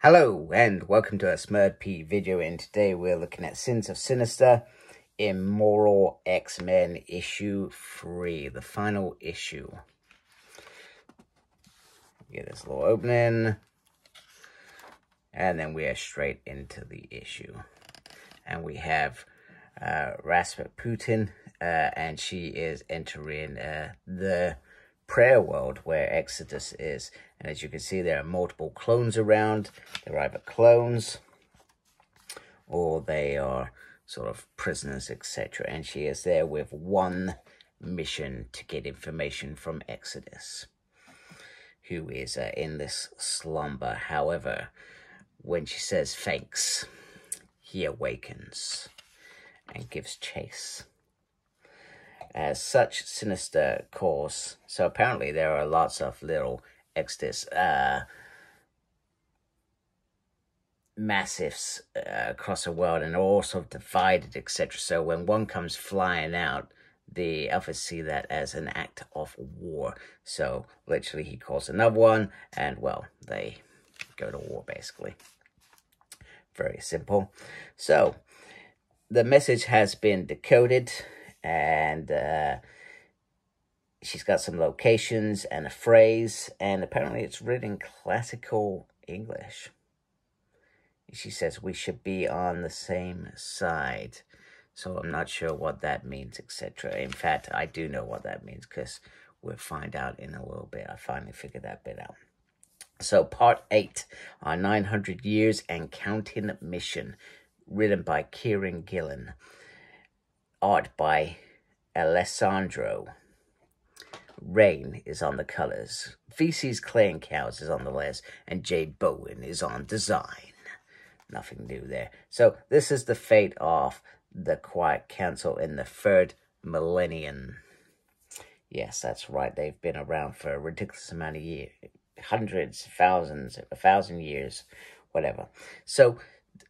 Hello and welcome to a Smurd P video, and today we're looking at Sins of Sinister, Immoral X-Men issue 3, the final issue. Get this little opening, and then we are straight into the issue. And we have Rasputin, and she is entering the prayer world where Exodus is. And as you can see, there are multiple clones around. They're either clones or they are sort of prisoners, etc. And she is there with one mission: to get information from Exodus, who is in this slumber. However, when she says thanks, he awakens and gives chase. As such, Sinister calls. So apparently there are lots of little Exodus massives across the world, and they're all sort of divided, etc. So when one comes flying out, the others see that as an act of war. So literally he calls another one, and well, they go to war basically. Very simple. So the message has been decoded, and she's got some locations and a phrase, and apparently it's written in classical English. She says we should be on the same side. So I'm not sure what that means, etc. In fact, I do know what that means, because we'll find out in a little bit. I finally figured that bit out. So part 8, our 900 years and counting mission, written by Kieron Gillen. Art by Alessandro. Rain is on the colors. VC's Claying Cows is on the letters. And Jay Bowen is on design. Nothing new there. So this is the fate of the Quiet Council in the 3rd millennium. Yes, that's right. They've been around for a ridiculous amount of years. Hundreds, thousands, 1,000 years, whatever. So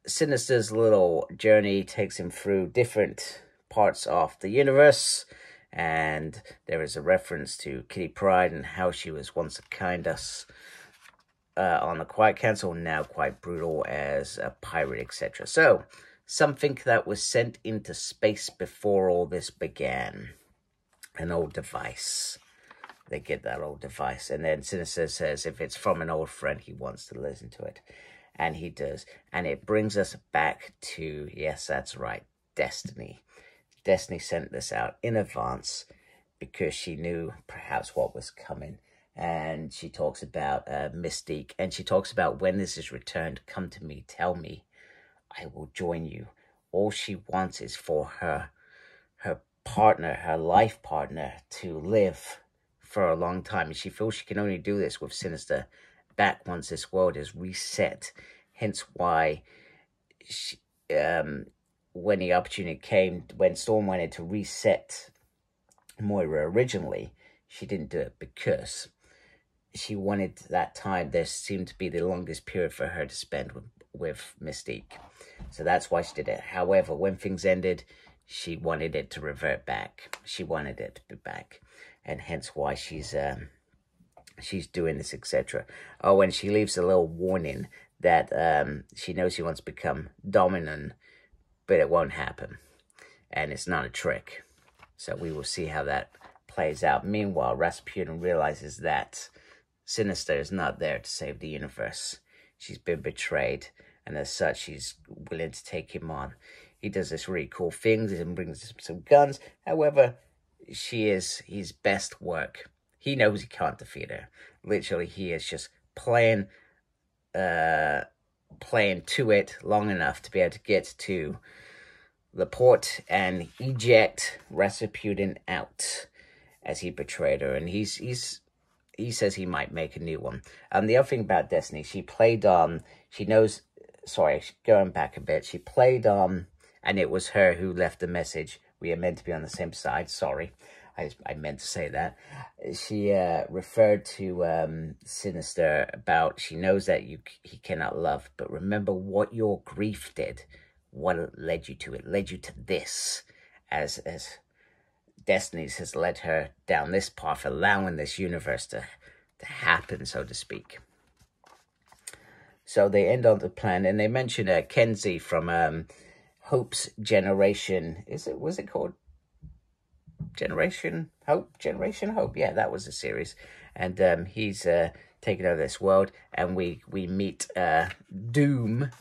Sinister's little journey takes him through different parts of the universe, and there is a reference to Kitty Pryde and how she was once a kindness on the Quiet Council, now quite brutal as a pirate, etc. So something that was sent into space before all this began, an old device. They get that old device, and then Sinister says if it's from an old friend, he wants to listen to it, and he does. And it brings us back to, yes, that's right, Destiny. Destiny sent this out in advance because she knew perhaps what was coming. And she talks about Mystique, and she talks about when this is returned, come to me, tell me, I will join you. All she wants is for her partner, her life partner, to live for a long time. And she feels she can only do this with Sinister back once this world is reset. Hence why she, when the opportunity came, when Storm wanted to reset Moira originally, she didn't do it because she wanted that time. There seemed to be the longest period for her to spend with Mystique. So that's why she did it. However, when things ended, she wanted it to revert back. She wanted it to be back. And hence why she's doing this, etc. Oh, and she leaves a little warning that she knows she wants to become dominant, but it won't happen. And it's not a trick. So we will see how that plays out. Meanwhile, Rasputin realizes that Sinister is not there to save the universe. She's been betrayed, and as such, she's willing to take him on. He does this really cool things and brings him some guns. However, she is his best work. He knows he can't defeat her. Literally, he is just playing to it long enough to be able to get to the port and eject Rasputin out, as he betrayed her. And he says he might make a new one. The other thing about Destiny, she played she knows, sorry, going back a bit, she played and it was her who left the message. We are meant to be on the same side. Sorry, I meant to say that. She referred to Sinister about, she knows that he cannot love, but remember what your grief did. What led you to it? Led you to this. As Destiny has led her down this path, allowing this universe to happen, so to speak. So they end on the plan, and they mention Kenzie from Hope's Generation. Was it called Generation Hope? Generation Hope? Yeah, that was a series. And he's taken over this world, and we meet Doom.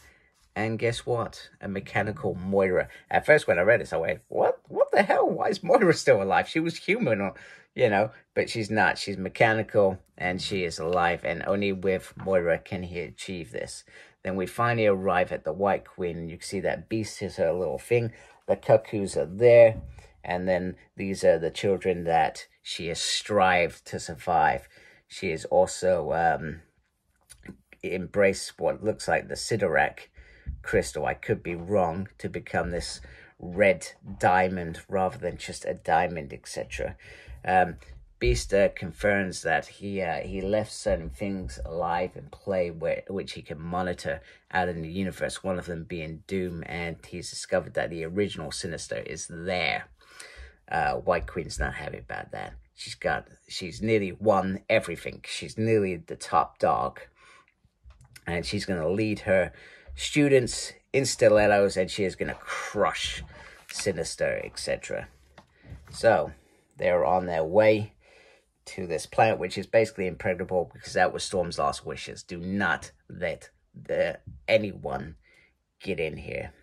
And guess what? A mechanical Moira. At first, when I read this, I went, what? What the hell? Why is Moira still alive? She was human, or, you know, but she's not. She's mechanical, and she is alive, and only with Moira can he achieve this. Then we finally arrive at the White Queen, and you can see that Beast is her little thing. The cuckoos are there, and then these are the children that she has strived to survive. She has also embraced what looks like the Sidorak crystal, I could be wrong, to become this red diamond rather than just a diamond, etc. Beast confirms that he left certain things alive in play which he can monitor out in the universe, one of them being Doom, and he's discovered that the original Sinister is there. White Queen's not happy about that. She's nearly won everything. She's nearly the top dog, and she's going to lead her students in stilettos, and she is going to crush Sinister, etc. So they're on their way to this planet, which is basically impregnable, because that was Storm's last wishes. Do not let anyone get in here.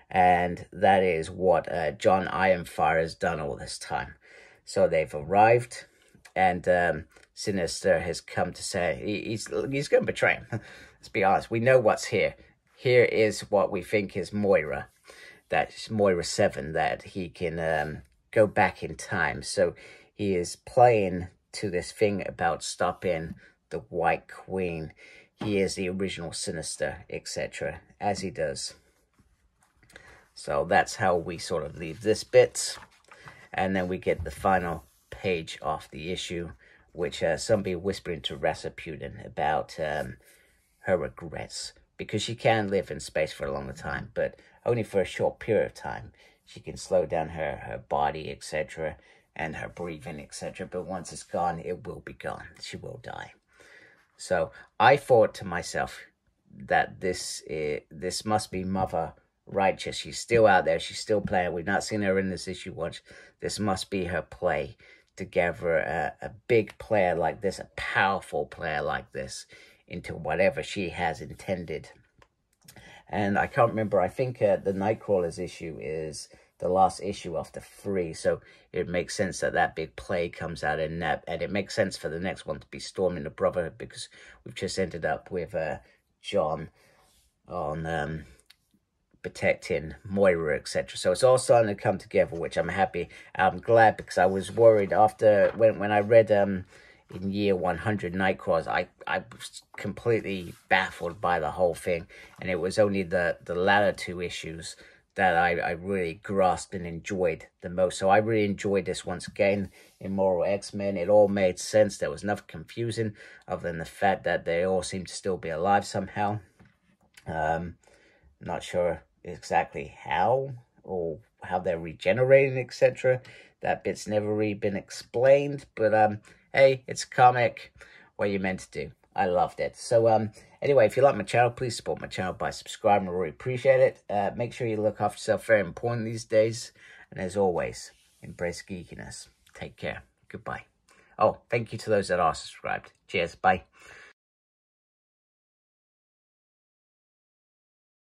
And that is what John Ironfire has done all this time. So they've arrived, and Sinister has come to say he's going to betray him. Let's be honest. We know what's here. Here is what we think is Moira. That's Moira 7, that he can go back in time. So he is playing to this thing about stopping the White Queen. He is the original Sinister, etc., as he does. So that's how we sort of leave this bit. And then we get the final page of the issue, which somebody whispering to Rasputin about her regrets, because she can live in space for a longer time, but only for a short period of time. She can slow down her body, etc., and her breathing, etc., but once it's gone, it will be gone. She will die. So I thought to myself that this must be Mother Righteous. She's still out there. She's still playing. We've not seen her in this issue once. This must be her play to gather a big player like this, a powerful player like this, into whatever she has intended. And I can't remember. I think the Nightcrawler's issue is the last issue of the 3. So it makes sense that big play comes out in that. And it makes sense for the next one to be Storm in the Brotherhood, because we've just ended up with John on protecting Moira, etc. So it's all starting to come together, which I'm happy. I'm glad, because I was worried after when I read in year 100 Nightcrawlers, I was completely baffled by the whole thing, and it was only the latter 2 issues that I really grasped and enjoyed the most. So I really enjoyed this once again. Immoral X-Men, it all made sense. There was nothing confusing other than the fact that they all seem to still be alive somehow. Not sure exactly how, or how they're regenerating, etc. That bit's never really been explained, but hey, it's a comic. What you meant to do. I loved it. So anyway, if you like my channel, please support my channel by subscribing. I really appreciate it. Make sure you look after yourself. Very important these days. And as always, embrace geekiness. Take care. Goodbye. Oh, thank you to those that are subscribed. Cheers. Bye.